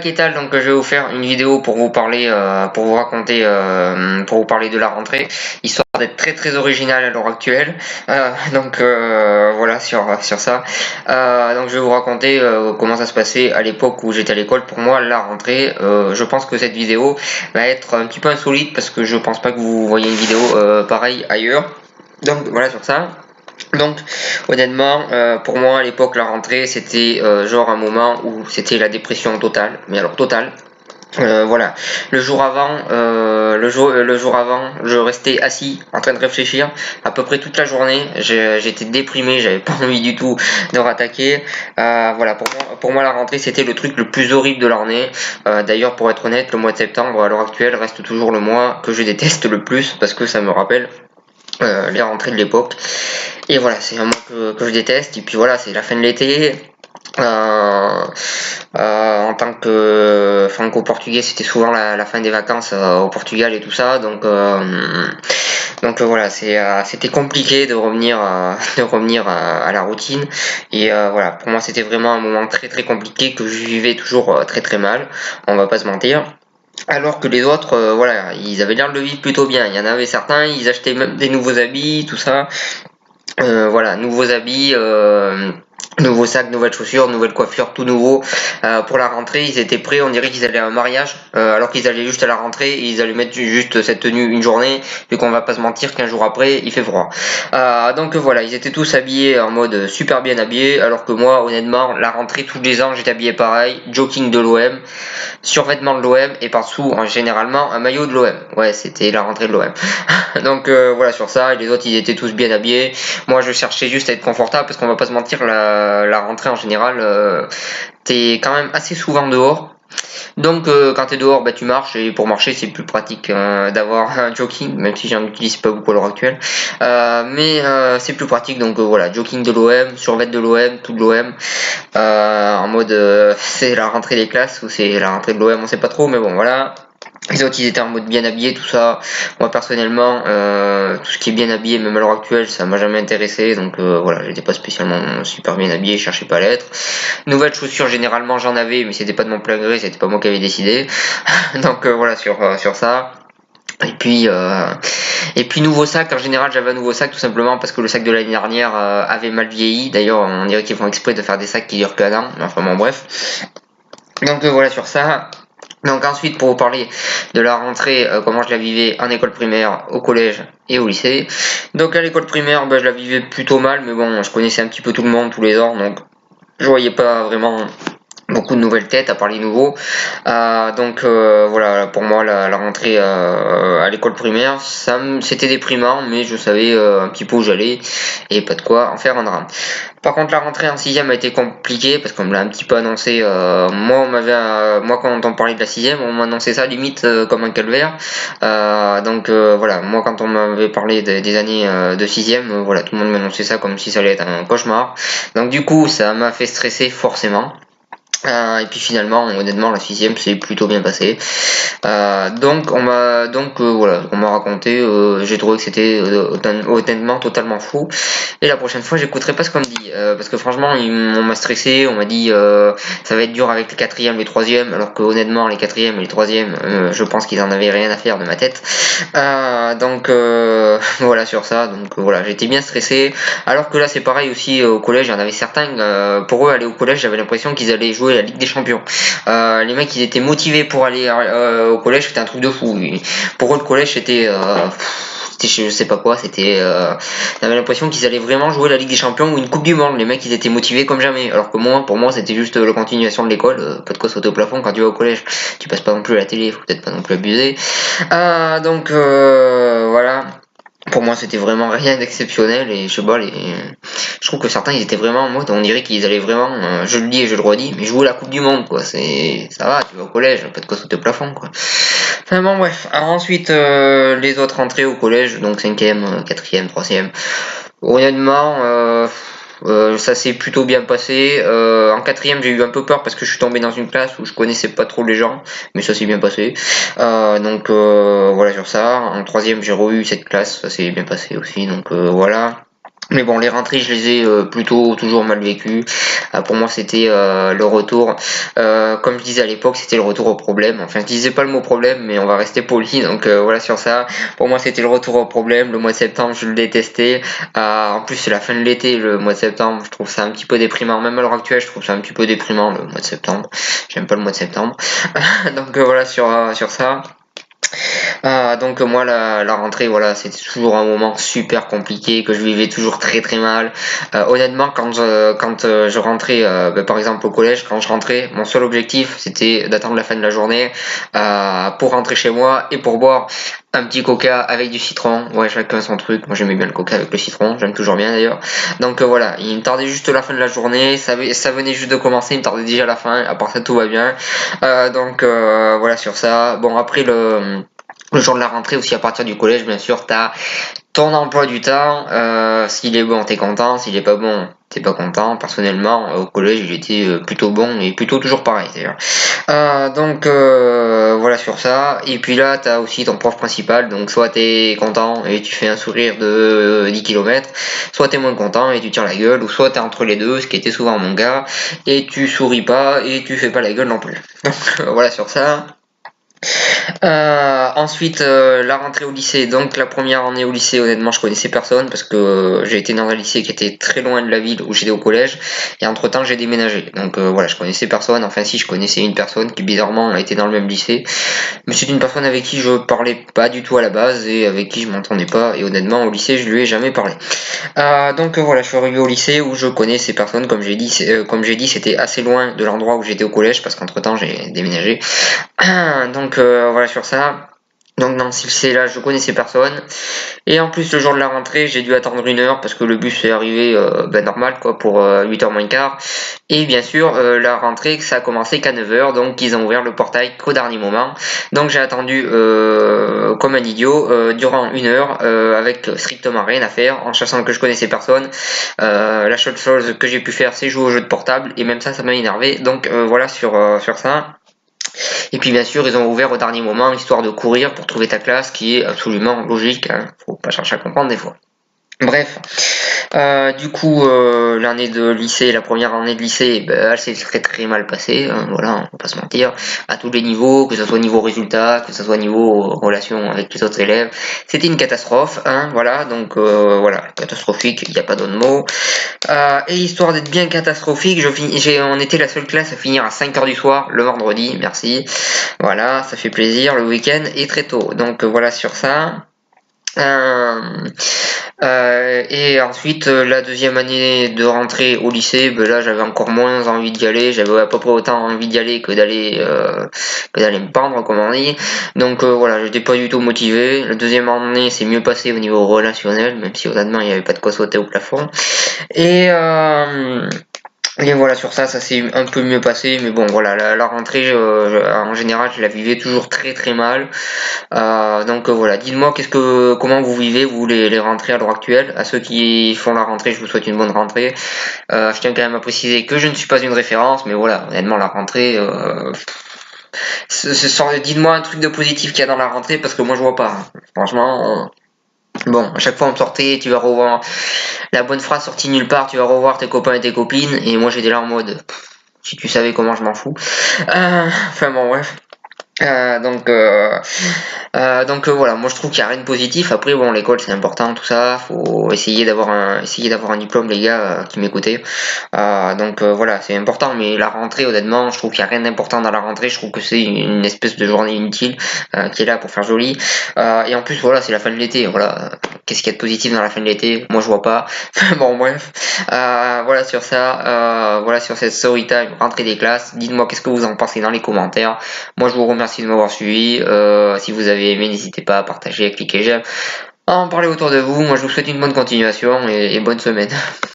Qu'est-ce donc je vais vous faire une vidéo pour vous parler, pour vous raconter, pour vous parler de la rentrée, histoire d'être très original à l'heure actuelle. Voilà sur ça. Donc je vais vous raconter comment ça se passait à l'époque où j'étais à l'école. Pour moi, la rentrée, je pense que cette vidéo va être un petit peu insolite parce que je pense pas que vous voyez une vidéo pareille ailleurs. Donc voilà sur ça. Donc honnêtement, pour moi à l'époque la rentrée c'était genre un moment où c'était la dépression totale, mais alors totale. Voilà, le jour avant, je restais assis en train de réfléchir à peu près toute la journée. J'étais déprimé, j'avais pas envie du tout de rattaquer. Voilà, pour moi la rentrée c'était le truc le plus horrible de l'année. D'ailleurs, pour être honnête, le mois de septembre à l'heure actuelle reste toujours le mois que je déteste le plus parce que ça me rappelle les rentrées de l'époque. Et voilà, c'est un mois que je déteste. Et puis voilà, c'est la fin de l'été. En tant que franco-portugais, c'était souvent la fin des vacances au Portugal et tout ça. Donc voilà, c'était compliqué de revenir, à la routine. Et voilà, pour moi, c'était vraiment un moment très compliqué que je vivais toujours très mal. On va pas se mentir. Alors que les autres, voilà, ils avaient l'air de le vivre plutôt bien. Il y en avait certains, ils achetaient même des nouveaux habits, tout ça. Voilà, nouveaux habits, nouveaux sacs, nouvelles chaussures, nouvelles coiffures, tout nouveau. Pour la rentrée, ils étaient prêts, on dirait qu'ils allaient à un mariage, alors qu'ils allaient juste à la rentrée, et ils allaient mettre juste cette tenue une journée, vu qu'on va pas se mentir qu'un jour après, il fait froid. Donc voilà, ils étaient tous habillés en mode super bien habillés, alors que moi, honnêtement, la rentrée, tous les ans, j'étais habillé pareil, jogging de l'OM, survêtement de l'OM, et par-dessous, généralement, un maillot de l'OM. Ouais, c'était la rentrée de l'OM. Donc voilà sur ça, et les autres, ils étaient tous bien habillés. Moi, je cherchais juste à être confortable, parce qu'on va pas se mentir, la rentrée en général, t'es quand même assez souvent dehors. Donc quand t'es dehors, bah tu marches, et pour marcher c'est plus pratique d'avoir un jogging, même si j'en utilise pas beaucoup à l'heure actuelle. Mais c'est plus pratique, donc voilà, jogging de l'OM, survêt de l'OM, tout de l'OM, en mode c'est la rentrée des classes ou c'est la rentrée de l'OM, on sait pas trop, mais bon voilà. Les autres ils étaient en mode bien habillé, tout ça. Moi personnellement, tout ce qui est bien habillé, même à l'heure actuelle, ça m'a jamais intéressé. Donc voilà, j'étais pas spécialement super bien habillé, je cherchais pas à l'être. Nouvelles chaussures, généralement j'en avais, mais c'était pas de mon plein gré, c'était pas moi qui avais décidé. Donc voilà sur ça. Et puis nouveau sac, en général j'avais un nouveau sac tout simplement parce que le sac de l'année dernière avait mal vieilli. D'ailleurs on dirait qu'ils font exprès de faire des sacs qui durent qu'un an. Enfin bon bref. Donc voilà sur ça. Donc ensuite pour vous parler de la rentrée, comment je la vivais en école primaire, au collège et au lycée. Donc à l'école primaire, je la vivais plutôt mal, mais bon, je connaissais un petit peu tout le monde tous les ans, donc je voyais pas vraiment beaucoup de nouvelles têtes à part les nouveaux. Voilà, pour moi la rentrée à l'école primaire, c'était déprimant, mais je savais un petit peu où j'allais et pas de quoi en faire un drame. Par contre la rentrée en 6ème a été compliquée parce qu'on me l'a un petit peu annoncé. Moi quand on parlait de la 6ème, on m'annonçait ça limite comme un calvaire. Voilà, moi quand on m'avait parlé des années de 6ème, voilà, tout le monde m'annonçait ça comme si ça allait être un cauchemar. Donc du coup ça m'a fait stresser forcément. Et puis finalement, honnêtement, la 6ème s'est plutôt bien passée. Voilà, on m'a raconté, j'ai trouvé que c'était honnêtement totalement fou. Et la prochaine fois, j'écouterai pas ce qu'on me dit, parce que franchement, on m'a stressé, on m'a dit ça va être dur avec les 4ème, les 3ème, alors que honnêtement, les 4ème et les 3ème, je pense qu'ils en avaient rien à faire de ma tête. Voilà sur ça. Donc voilà, j'étais bien stressé. Alors que là, c'est pareil aussi au collège. Il y en avait certains, pour eux, aller au collège, j'avais l'impression qu'ils allaient jouer la Ligue des Champions. Les mecs ils étaient motivés pour aller au collège, c'était un truc de fou. Pour eux le collège c'était je sais pas quoi, j'avais l'impression qu'ils allaient vraiment jouer la Ligue des Champions ou une Coupe du Monde. Les mecs ils étaient motivés comme jamais, alors que moi, pour moi c'était juste la continuation de l'école, pas de quoi sauter au plafond quand tu vas au collège. Tu passes pas non plus à la télé, faut peut-être pas non plus abuser. Voilà. Pour moi c'était vraiment rien d'exceptionnel et je sais pas, je trouve que certains ils étaient vraiment en mode, on dirait qu'ils allaient vraiment, je le dis et je le redis, mais jouer la Coupe du Monde quoi, ça va, tu vas au collège, pas de quoi sauter au plafond quoi. Enfin bon bref, alors ensuite les autres entrées au collège, donc 5ème, 4ème, 3ème, honnêtement ça s'est plutôt bien passé. En 4ème j'ai eu un peu peur parce que je suis tombé dans une classe où je connaissais pas trop les gens, mais ça s'est bien passé. Voilà sur ça. En 3ème j'ai re-eu cette classe, ça s'est bien passé aussi, donc voilà. Mais bon, les rentrées, je les ai plutôt toujours mal vécues. Pour moi, c'était le retour. Comme je disais à l'époque, c'était le retour au problème. Enfin, je disais pas le mot problème, mais on va rester poli. Donc voilà sur ça. Pour moi, c'était le retour au problème. Le mois de septembre, je le détestais. En plus, c'est la fin de l'été, le mois de septembre. Je trouve ça un petit peu déprimant. Même à l'heure actuelle, je trouve ça un petit peu déprimant le mois de septembre. J'aime pas le mois de septembre. Donc voilà sur ça. Donc moi la rentrée voilà c'était toujours un moment super compliqué que je vivais toujours très très mal. Honnêtement quand je rentrais par exemple au collège quand je rentrais mon seul objectif c'était d'attendre la fin de la journée pour rentrer chez moi et pour boire un petit coca avec du citron. Ouais, chacun son truc. Moi j'aimais bien le coca avec le citron, j'aime toujours bien d'ailleurs. Donc voilà, il me tardait juste la fin de la journée, ça venait juste de commencer, il me tardait déjà la fin, à part ça tout va bien. Voilà sur ça. Bon après le jour de la rentrée aussi à partir du collège, bien sûr, t'as ton emploi du temps. S'il est bon, t'es content. S'il est pas bon, t'es pas content. Personnellement, au collège, il était plutôt bon et plutôt toujours pareil d'ailleurs. Voilà sur ça. Et puis là, t'as aussi ton prof principal. Donc soit t'es content et tu fais un sourire de 10 km, soit t'es moins content et tu tires la gueule, ou soit t'es entre les deux, ce qui était souvent mon cas, et tu souris pas et tu fais pas la gueule non plus. Donc voilà sur ça. Ensuite, la rentrée au lycée. Donc, la première année au lycée, honnêtement, je connaissais personne parce que j'ai été dans un lycée qui était très loin de la ville où j'étais au collège. Et entre-temps, j'ai déménagé. Donc, voilà, je connaissais personne. Enfin, si, je connaissais une personne qui, bizarrement, était dans le même lycée. Mais c'est une personne avec qui je parlais pas du tout à la base et avec qui je m'entendais pas. Et honnêtement, au lycée, je lui ai jamais parlé. Voilà, je suis arrivé au lycée où je connais ces personnes. Comme j'ai dit, c'était assez loin de l'endroit où j'étais au collège parce qu'entre-temps, j'ai déménagé. Voilà sur ça. Donc dans ce lycée-là, je connaissais personne. Et en plus, le jour de la rentrée, j'ai dû attendre 1 heure parce que le bus est arrivé normal quoi pour 8h moins quart. Et bien sûr, la rentrée, ça a commencé qu'à 9h, donc ils ont ouvert le portail qu'au dernier moment. Donc j'ai attendu comme un idiot durant 1 heure avec strictement rien à faire, en sachant que je connaissais personne. La seule chose que j'ai pu faire, c'est jouer au jeu de portable, et même ça m'a énervé. Donc voilà sur ça. Et puis bien sûr, ils ont ouvert au dernier moment, histoire de courir pour trouver ta classe, qui est absolument logique, hein. Faut pas chercher à comprendre des fois. Bref, l'année de lycée, la première année de lycée, elle s'est très très mal passée, hein, voilà, on va pas se mentir, à tous les niveaux, que ce soit niveau résultat, que ce soit niveau relation avec les autres élèves, c'était une catastrophe, hein, voilà, donc voilà, catastrophique, il n'y a pas d'autre mot. Et histoire d'être bien catastrophique, on était la seule classe à finir à 5h du soir, le vendredi, merci, voilà, ça fait plaisir, le week-end, et très tôt, donc voilà sur ça. Et ensuite, la deuxième année de rentrée au lycée, là j'avais encore moins envie d'y aller, j'avais à peu près autant envie d'y aller que d'aller me pendre comme on dit. Donc voilà, j'étais pas du tout motivé. La deuxième année c'est mieux passé au niveau relationnel, même si honnêtement il n'y avait pas de quoi sauter au plafond. Et voilà, sur ça s'est un peu mieux passé, mais bon, voilà, la rentrée, en général, je la vivais toujours très très mal. Voilà, dites-moi comment vous vivez, vous, les rentrées à l'heure actuelle. À ceux qui font la rentrée, je vous souhaite une bonne rentrée. Je tiens quand même à préciser que je ne suis pas une référence, mais voilà, honnêtement, la rentrée, dites-moi un truc de positif qu'il y a dans la rentrée, parce que moi, je vois pas, hein. Franchement, bon, à chaque fois on me sortait, tu vas revoir la bonne phrase sortie nulle part, tu vas revoir tes copains et tes copines, et moi j'étais là en mode, si tu savais comment je m'en fous. Enfin bon, bref. Voilà, moi je trouve qu'il n'y a rien de positif. Après bon, l'école c'est important, tout ça, faut essayer d'avoir un diplôme, les gars qui m'écoutaient. Voilà, c'est important, mais la rentrée honnêtement je trouve qu'il n'y a rien d'important dans la rentrée. Je trouve que c'est une espèce de journée inutile qui est là pour faire joli. Et en plus voilà, c'est la fin de l'été, voilà. Qu'est-ce qu'il y a de positif dans la fin de l'été? Moi je vois pas. Bon bref, voilà sur ça, voilà sur cette story time rentrée des classes. Dites-moi qu'est-ce que vous en pensez dans les commentaires. Moi je vous remercie de m'avoir suivi. Si vous avez aimé, n'hésitez pas à partager, à cliquer j'aime, à en parler autour de vous. Moi je vous souhaite une bonne continuation et bonne semaine.